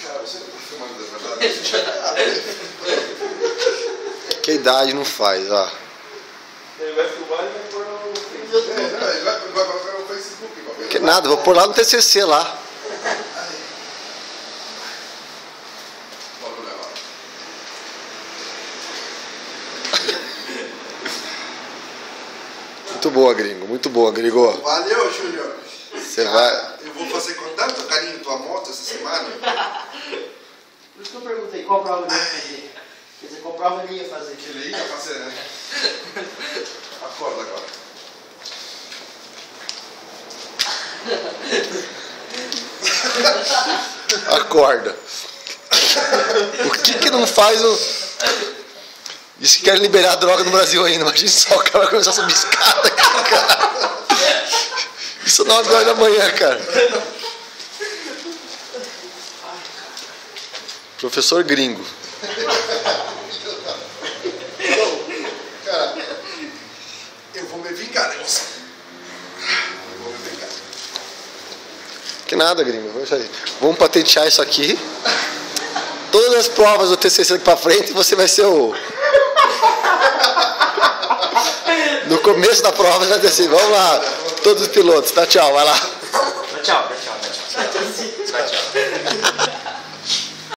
Cara, você não tá filmando de verdade? Que a idade não faz, ó. Ele vai filmar e vai pôr no Ele vai colocar no Facebook. Que nada, vou pôr lá no TCC lá. Muito boa, gringo. Muito boa, gringo. Valeu, Júnior. Você vai... Eu vou fazer com tanto carinho tua moto essa semana. Por isso que eu perguntei qual prova ele ia fazer. Quer dizer, qual prova ele ia fazer. Que ele ia fazer, né? Acorda agora. Acorda. O que não faz o... Diz que quer liberar a droga no Brasil ainda. Imagina só, o cara vai começar a subir escada aqui, cara. Isso 9 horas da manhã, cara. Professor gringo. Cara, eu vou me vingar, Nelson. Eu vou me vingar. Que nada, gringo. Vamos patentear isso aqui. Todas as provas do TCC daqui pra frente, você vai ser o... No começo da prova já disse, vamos lá, todos os pilotos, tá, tchau, vai lá. Tchau, tchau, tchau. Tchau, tchau.